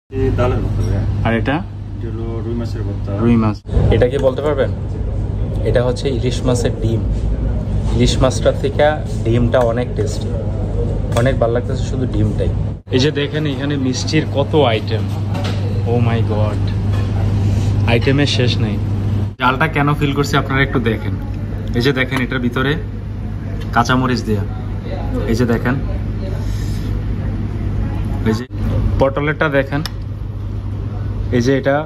আর এটা রুই মাছ। এটা কি বলতে পারবেন? এটা হচ্ছে ইলিশ মাছের ডিম। ইলিশ মাছটার থেকে ডিমটা অনেক টেস্টি, অনেক ভালো লাগতেছে শুধু ডিমটাই। এই যে দেখেন এখানে মিষ্টির কত আইটেম, ও মাই গড, আইটেমের শেষ নেই। জালটা কেন ফিল করছি আপনারা একটু দেখেন। এই যে দেখেন এটার ভিতরে কাঁচামরিচ দেয়া, এই যে দেখেন, এই যে পটলেরটা দেখেন, এই যে এটা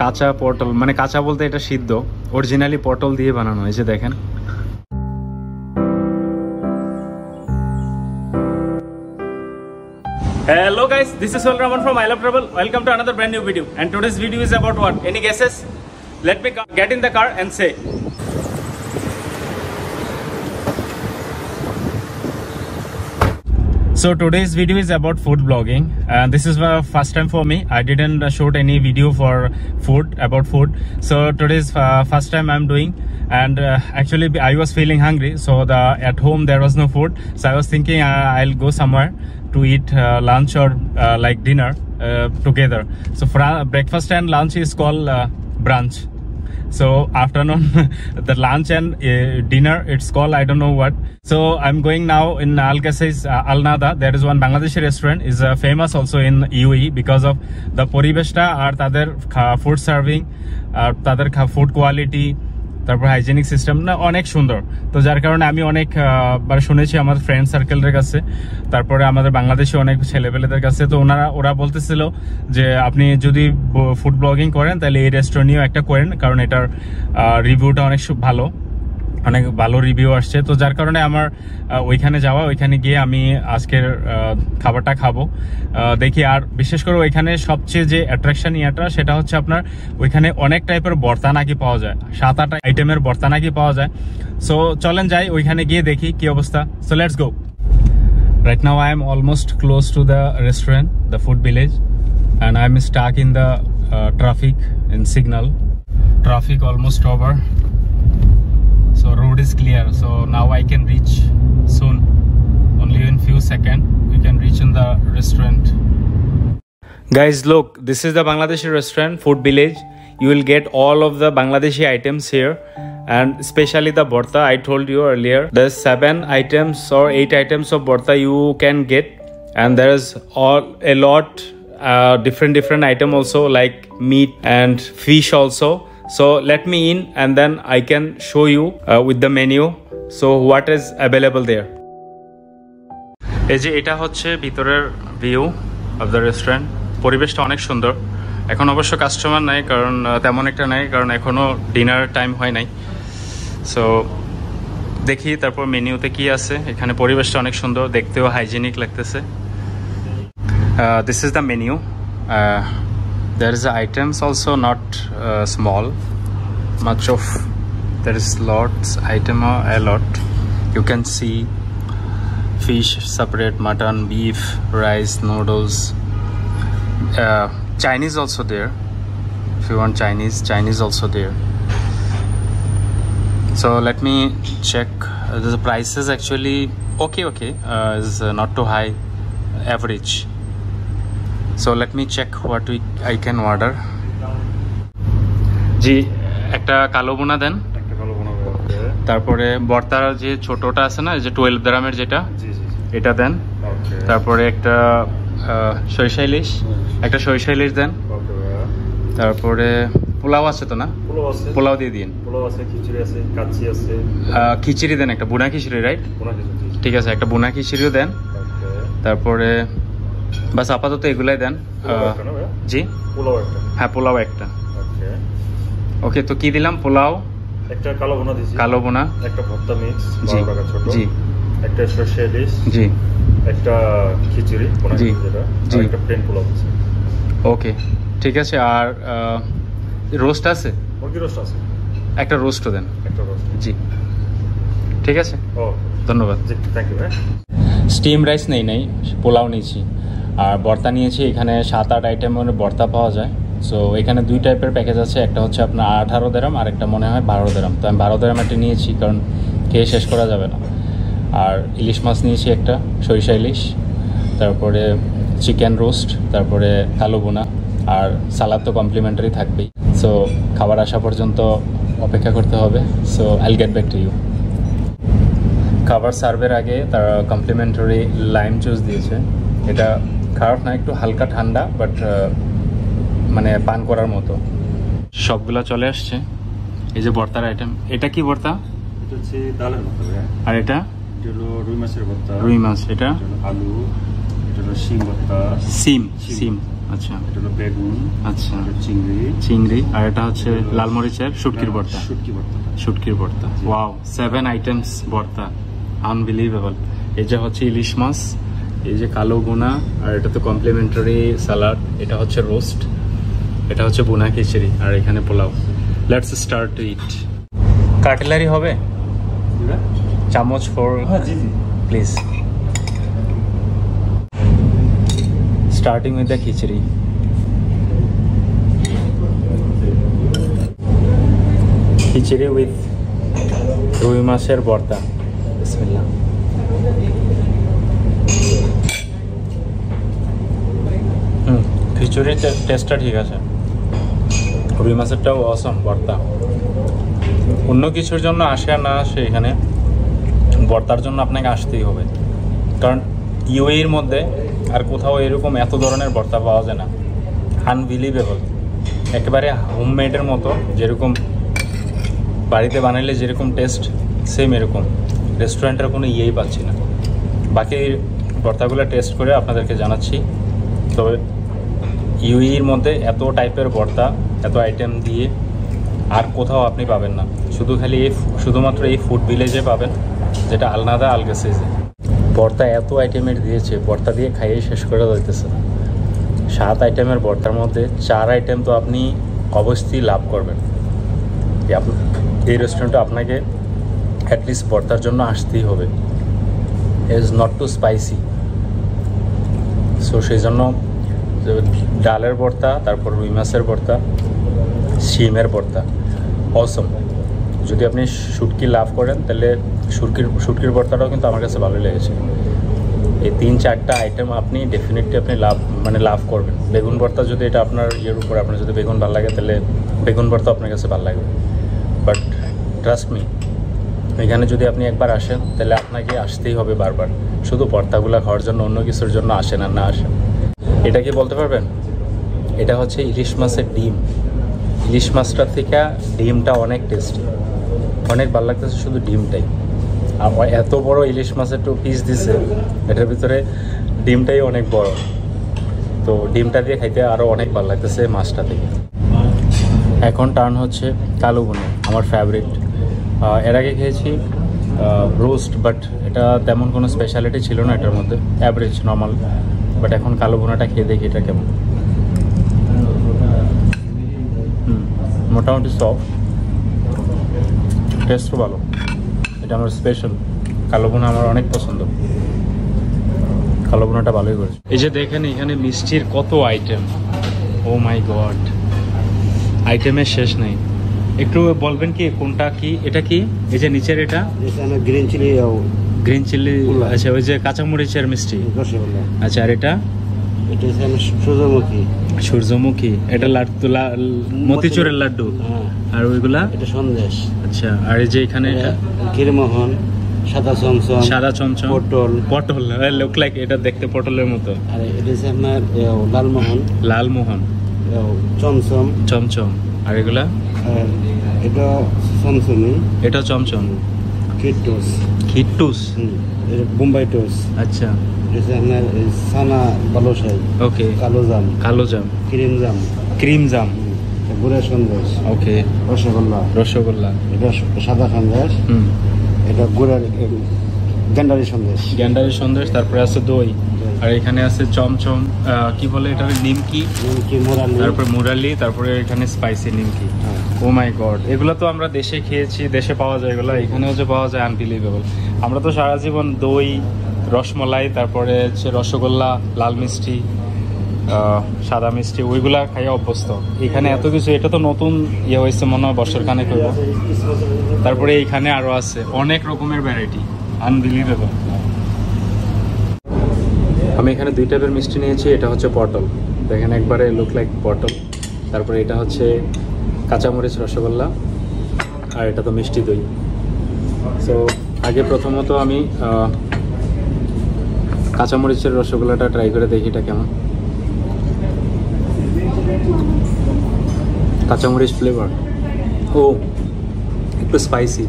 কাঁচা পটল, মানে কাঁচা বলতে এটা সিদ্ধ, অরিজিনালি পটল দিয়ে বানানো। এই যে দেখেন, hello guys, this is Raman from I Love Travel. Welcome to another brand new video, and today's video is about what? Any guesses? Let me get in the car and say. So today's video is about food blogging, and this is the first time for me. I didn't shoot any video for food, about food. So today's first time I'm doing, and actually I was feeling hungry, so at home there was no food, so I was thinking I'll go somewhere to eat lunch or like dinner together. So for breakfast and lunch is called brunch. So afternoon the lunch and dinner, it's called I don't know what. So I'm going now in Al Qasais, Al Nada. There is one Bangladeshi restaurant, is famous also in UAE because of the poribeshta or tader food serving, tader food quality, তারপর hygienic system না অনেক সুন্দর। তো যার কারণে আমি অনেক বার শুনেছি আমার ফ্রেন্ড সার্কেলের কাছে, তারপরে আমাদের বাংলাদেশি অনেক ছেলেপেলেদের কাছে। তো ওরা বলতেছিল যে আপনি যদি ফুড ব্লগিং করেন তাহলে এই রেস্টুরেন্টেও একটা করেন, কারণ এটার রিভিউটা অনেক ভালো, অনেক ভালো রিভিউ আসছে। তো যার কারণে আমার ওইখানে যাওয়া, ওইখানে গিয়ে আমি আজকের খাবারটা খাবো দেখি। আর বিশেষ করে ওইখানে সবচেয়ে যে অ্যাট্রাকশন ইয়াটা সেটা হচ্ছে আপনার ওইখানে অনেক টাইপের ভর্তা নাকি পাওয়া যায়, 7-8 আইটেমের ভর্তা নাকি পাওয়া যায়। সো চলেন যাই ওইখানে গিয়ে দেখি কি অবস্থা। So let's go. Right now I am almost close to the restaurant, the food village, and I am stuck in the traffic in signal. Traffic almost over. So road is clear, so now I can reach soon. Only in few seconds we can reach in the restaurant. Guys, look, this is the Bangladeshi restaurant, food village. You will get all of the Bangladeshi items here, and especially the bhorta. I told you earlier there's 7 items or 8 items of bhorta you can get, and there's a lot different item also, like meat and fish also. So let me in and then I can show you with the menu, so what is available there. এই যে এটা হচ্ছে ভিতরের view of the restaurant. পরিবেশটা অনেক সুন্দর। এখন অবশ্য কাস্টমার নাই, কারণ তেমন একটা নাই, কারণ এখনো ডিনার টাইম হয় নাই। সো দেখি তারপর মেনুতে কি আছে। এখানে পরিবেশটা অনেক সুন্দর, দেখতেও হাইজেনিক লাগতেছে। This is the menu. There is items also not small, much of there is lots item, a lot. You can see fish separate, mutton, beef, rice, noodles, Chinese also there. If you want Chinese also there. So let me check. The prices actually okay, is not too high, average. So let me check what I can order. জি একটা কালো বোনা দেন, তারপরে ভর্তার যে ছোটটা আছে না, যে 12 দিরহামের যেটা, এটা দেন। তারপরে একটা সরিষা ইলিশ, দেন। তারপরে পোলাও আছে তো না? পোলাও দিয়ে দিন। খিচুড়ি দেন, একটা বুনা খিচুড়ি, রাইট? ঠিক আছে, একটা বুনা খিচুড়িও দেন। তারপরে বাস আপাতত এগুলাই দেন। জি হ্যাঁ, পোলাও একটা। ওকে, তো কি দিলাম? পোলাও, একটা কালো বোনা, একটা ভর্তা মিক্স, জি একটা সরষে ইলিশ, জি একটা খিচুড়ি, জি জি একটা প্লেন পোলাও। ওকে ঠিক আছে। আর রোস্ট আছে? মুরগি রোস্ট আছে, একটা রোস্টও দেন। জি ঠিক আছে, ধন্যবাদ। Thank you. স্টিম রাইস নেই, পোলাও নিয়েছি, আর ভর্তা নিয়েছি। এখানে 7-8 আইটেমের ভর্তা পাওয়া যায়। সো এখানে 2 টাইপের প্যাকেজ আছে, একটা হচ্ছে আপনার 18 দিরহাম আর একটা মনে হয় 12 দিরহাম। তো আমি 12 দিরহাম একটা নিয়েছি, কারণ খেয়ে শেষ করা যাবে না। আর ইলিশ মাছ নিয়েছি একটা, সরিষা ইলিশ। তারপরে চিকেন রোস্ট, তারপরে কালো বোনা, আর সালাদ তো কমপ্লিমেন্টারি থাকবেই। সো খাবার আসা পর্যন্ত অপেক্ষা করতে হবে। সো আইল গেট ব্যাক টু ইউ। খাবার সার্ভের আগে তারা কমপ্লিমেন্টারি লাইম জুস দিয়েছে। এটা খারাপ না, একটু হালকা ঠান্ডা, বাট মানে পান করার মতো। সবগুলা চলে আসছে। এই যে ভর্তার আইটেম, এটা কি ভর্তা? এটা হচ্ছে ডালের ভর্তা। আর এটা হলো রুই মাছের ভর্তা। রুই মাছ। এটা আলু। এটা হলো শিম ভর্তা। সিম। আচ্ছা। এটা হলো বেগুন। আচ্ছা। চিংড়ি। আর এটা হচ্ছে লাল মরিচের শুটকির ভর্তা। শুটকির ভর্তা। ওয়াও, 7 আইটেমস ভর্তা, আনবিলিভেবল। এই যে হচ্ছে ইলিশ মাছ, এই যে কালো বোনা, আর এটা তো কমপ্লিমেন্টারি সালাড। এটা হচ্ছে রোস্ট, এটা হচ্ছে বোনা খিচুড়ি, আর এখানে polao. Let's start to eat. Cutlery হবে? চামচ for please. Starting with the khichuri. Khichuri with রুই মাছের ভর্তা। বিসমিল্লাহ। খিচুড়ির টেস্টটা ঠিক আছে, রুই মাছেরটাও অসম ভর্তা। অন্য কিছুর জন্য আসে আর না আসে, এখানে ভর্তার জন্য আপনাকে আসতেই হবে, কারণ ইউএইর মধ্যে আর কোথাও এরকম এত ধরনের ভর্তা পাওয়া যায় না। আনবিলিভেবল, একেবারে হোমমেডের মতো, যেরকম বাড়িতে বানাইলে যেরকম টেস্ট সেম এরকম। রেস্টুরেন্টের কোনো ইয়েই পাচ্ছি না। বাকি ভর্তাগুলো টেস্ট করে আপনাদেরকে জানাচ্ছি। তবে ইউএইর মধ্যে এত টাইপের ভর্তা, এত আইটেম দিয়ে আর কোথাও আপনি পাবেন না। শুধুমাত্র এই ফুড ভিলেজে পাবেন, যেটা আলনাদা আলগেসেজে। ভর্তা এত আইটেমের দিয়েছে, ভর্তা দিয়ে খাইয়ে শেষ করে দিতেছে না। 7 আইটেমের ভর্তার মধ্যে 4 আইটেম তো আপনি অবশ্যই লাভ করবেন। এই রেস্টুরেন্টে আপনাকে অ্যাটলিস্ট ভর্তার জন্য আসতেই হবে। Is not too spicy. So সেই জন্য ডালের ভর্তা, তারপর রুই মাছের ভর্তা, শিমের ভর্তা অসম। যদি আপনি শুটকি লাভ করেন তাহলে শুটকির ভর্তাটাও কিন্তু আমার কাছে ভালো লেগেছে। এই 3-4টা আইটেম আপনি ডেফিনেটলি আপনি লাভ করবেন। বেগুন ভর্তা, যদি এটা আপনার ইয়ের উপর, আপনার যদি বেগুন ভালো লাগে তাহলে বেগুন ভর্তা আপনার কাছে ভালো লাগবে। বাট ট্রাস্ট মি, এখানে যদি আপনি একবার আসেন তাহলে আপনাকে আসতেই হবে বারবার। শুধু ভর্তাগুলো খাওয়ার জন্য, অন্য কিছুর জন্য আসেন আর না আসেন। এটা কি বলতে পারবেন? এটা হচ্ছে ইলিশ মাছের ডিম। ইলিশ মাছটার থেকে ডিমটা অনেক টেস্টি, অনেক ভালো লাগতেছে শুধু ডিমটাই। আর এত বড় ইলিশ মাছের তো পিস দিছে, এটার ভিতরে ডিমটাই অনেক বড়, তো ডিমটা দিয়ে খাইতে আরও অনেক ভালো লাগতেছে মাছটা থেকে। এখন টার্ন হচ্ছে কালো বোনা, আমার ফেভারিট। এর আগে খেয়েছি রোস্ট, বাট এটা তেমন কোনো স্পেশালিটি ছিল না এটার মধ্যে, অ্যাভারেজ নর্মাল। বাট এখন কালো বোনাটা খেয়ে দেখি এটা কেমন। মোটামুটি সফট, টেস্টও ভালো। এটা আমার স্পেশাল কালো বোনা, আমার অনেক পছন্দ। কালো বোনাটা ভালোই করেছে। এই যে দেখেন এখানে মিষ্টির কত আইটেম, ও মাই গড, আইটেমের শেষ নেই। একটু বলবেন কি কোনটা কি? এটা কি? এই যে নিচের এটা গ্রিন চিলি। আচ্ছা, ওই যে কাঁচামরিচের মিষ্টি। আচ্ছা, আর এটা সূর্যমুখী। এটা লাড্ডু, মতিচুরের লাড্ডু। আর ওইগুলা সন্দেশ। আচ্ছা, আর এই যে এখানে এটা ক্ষীরমোহন, সাদা চমচম, পটল লুক লাইক, এটা দেখতে পটলের মতো। আর এটা হচ্ছে আপনার লালমোহন, চমচম। আর এগুলা এটা চমচমি, এটা চমচম, খিট্টুস, বোম্বাই টোস। আচ্ছা, এটা আপনার সানা বালুশাই। ওকে, কালো জাম, ক্রিম জাম, গুড়ের সন্দেশ। ওকে, রসগোল্লা, এটা সাদা সন্দেশ। এটা গুড়ের গ্যান্ডারি সন্দেশ। তারপরে আছে দই, আর এখানে আছে চমচম, কি বলে এটা, নিমকি, তারপরে মুরালি, তারপরে এখানে স্পাইসি নিমকি। ও মাই গড, এগুলো তো আমরা দেশে খেয়েছি, দেশে পাওয়া যায় এগুলো, এখানেও যে পাওয়া যায় আনবিলিভেবল। আমরা তো সারা জীবন দই, রসমলাই, তারপরে হচ্ছে রসগোল্লা, লাল মিষ্টি, সাদা মিষ্টি, ওইগুলা খাইয়া অভ্যস্ত। এখানে এত কিছু, এটা তো নতুন ইয়ে হয়েছে মনে হয়, বছর খানেক হইব। তারপরে এইখানে আরো আছে অনেক রকমের ভ্যারাইটি, আনবিলিভেবল। আমি এখানে দুই টাইপের মিষ্টি নিয়েছি। এটা হচ্ছে পটল, দেখেন একবারে লুক লাইক পটল। তারপরে এটা হচ্ছে কাঁচামরিচ রসগোল্লা, আর এটা তো মিষ্টি দই। সো আগে প্রথমত আমি কাঁচামরিচের রসগোল্লাটা ট্রাই করে দেখি এটা কেমন। কাঁচামরিচ ফ্লেভার, ও একটু স্পাইসি।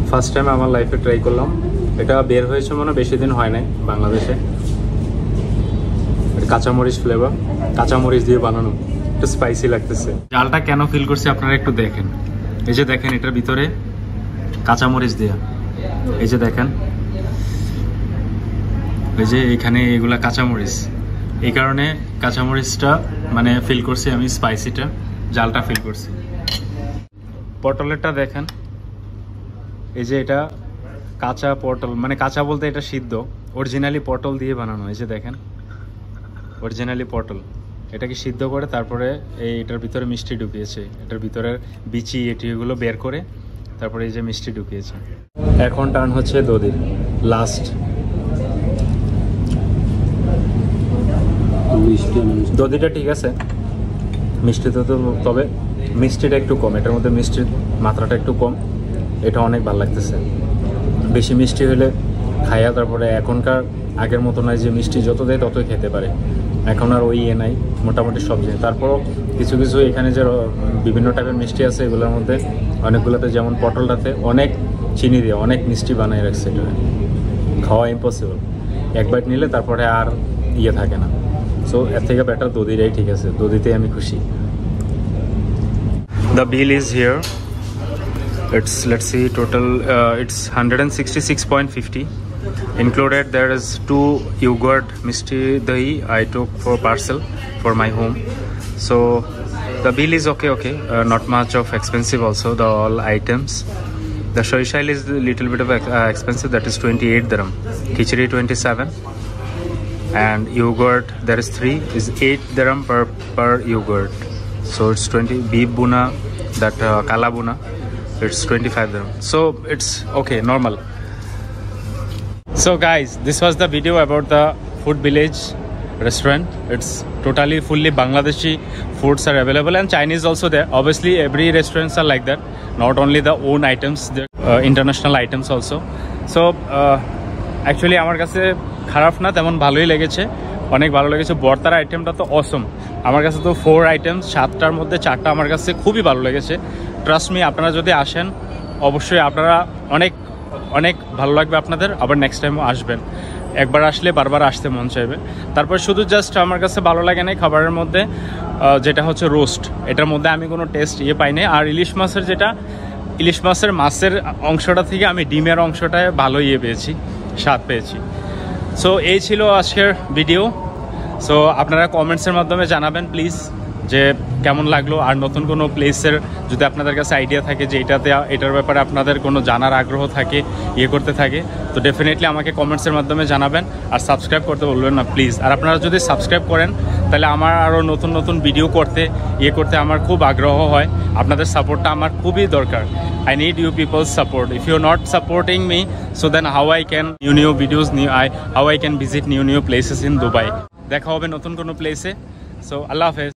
ফার্স্ট টাইম আমার লাইফে ট্রাই করলাম। এটা বের হয়েছে মনে বেশি দিন হয় নাই বাংলাদেশে। কাঁচামরিচ ফ্লেভার, কাঁচামরিচ দিয়ে বানানো, একটু স্পাইসি লাগতেছে। জালটা কেন ফিল করছি আপনারা একটু দেখেন। এই যে দেখেন এটার ভিতরে কাঁচামরিচ দেয়া, এই যে দেখেন, এই যে এখানে এগুলা কাঁচামরিচ, এই কারণে কাঁচামরিচটা মানে ফিল করছি আমি, স্পাইসিটা, জালটা ফিল করছি। পটলেরটা দেখেন, এই যে এটা কাঁচা পটল, মানে কাঁচা বলতে এটা সিদ্ধ, অরিজিনালি পটল দিয়ে বানানো। এই যে দেখেন অরিজিনালি পটল, এটাকে সিদ্ধ করে তারপরে এটার ভিতরে মিষ্টি ঢুকিয়েছে, এটার ভিতরে বিচি এগুলো বের করে তারপরে এই যে মিষ্টি ঢুকিয়েছে। এখন টার্ন হচ্ছে দধির, লাস্ট। দধিটা ঠিক আছে, মিষ্টিতে তো, তবে মিষ্টিটা একটু কম, এটার মধ্যে মিষ্টির মাত্রাটা একটু কম। এটা অনেক ভালো লাগতেছে। বেশি মিষ্টি হলে খাইয়া তারপরে এখনকার আগের মতো নয় যে মিষ্টি যত দেয় ততই খেতে পারে, এখন আর ওই নাই মোটামুটি সব জিনিস। তারপরও কিছু কিছু এখানে যে বিভিন্ন টাইপের মিষ্টি আছে এগুলোর মধ্যে অনেকগুলোতে, যেমন পটলটাতে অনেক চিনি দিয়ে অনেক মিষ্টি বানিয়ে রাখছে, এটা খাওয়া ইম্পসিবল। এক বাইট নিলে তারপরে আর ইয়ে থাকে না। সো এর থেকে বেটার দধিটাই ঠিক আছে, দধিতেই আমি খুশি। The bill is here. It's, let's see, total it's 166.50 included. There is 2 yogurt Mishti Doi I took for parcel for my home. So the bill is okay, not much of expensive also, the all items. The shoishail is a little bit of expensive, that is 28 dirham. Khichdi 27, and yogurt there is 3, is 8 dirham per yogurt. So it's 20. Beef buna, that kala buna, it's 25 dirham. So it's okay, normal. So guys, this was the video about the food village restaurant. It's totally fully Bangladeshi foods are available, and Chinese also there. Obviously every restaurants are like that, not only the own items, the international items also. So actually আমার কাছে খারাপ না, তেমন ভালোই লেগেছে, অনেক ভালো লেগেছে। ভর্তার আইটেমটা তো অসম। আমার কাছে তো 4 আইটেমস, 7টার মধ্যে 4টা আমার কাছে খুবই ভালো লেগেছে। ট্রাস্ট মি, আপনারা যদি আসেন অবশ্যই আপনারা অনেক অনেক ভালো লাগবে আপনাদের, আবার নেক্সট টাইমও আসবেন। একবার আসলে বারবার আসতে মন চাইবে। তারপর শুধু জাস্ট আমার কাছে ভালো লাগে না খাবারের মধ্যে যেটা হচ্ছে রোস্ট, এটার মধ্যে আমি কোনো টেস্ট পাইনি। আর ইলিশ মাছের মাছের অংশটা থেকে আমি ডিমের অংশটায় ভালো পেয়েছি, স্বাদ পেয়েছি। সো এই ছিল আজকের ভিডিও। সো আপনারা কমেন্টসের মাধ্যমে জানাবেন প্লিজ যে কেমন লাগলো। আর নতুন কোনো প্লেসের যদি আপনাদের কাছে আইডিয়া থাকে যে এটার ব্যাপারে আপনাদের কোনো জানার আগ্রহ থাকে, করতে থাকে, তো ডেফিনেটলি আমাকে কমেন্টসের মাধ্যমে জানাবেন। আর সাবস্ক্রাইব করতে বলবেন না প্লিজ। আর আপনারা যদি সাবস্ক্রাইব করেন তাহলে আমার আরও নতুন নতুন ভিডিও করতে আমার খুব আগ্রহ হয়। আপনাদের সাপোর্টটা আমার খুবই দরকার। I need you people's support. If you're not supporting me, so then how I can new videos, how I can visit new places in Dubai. দেখা হবে নতুন কোনো প্লেসে। সো আল্লাহ হাফেজ।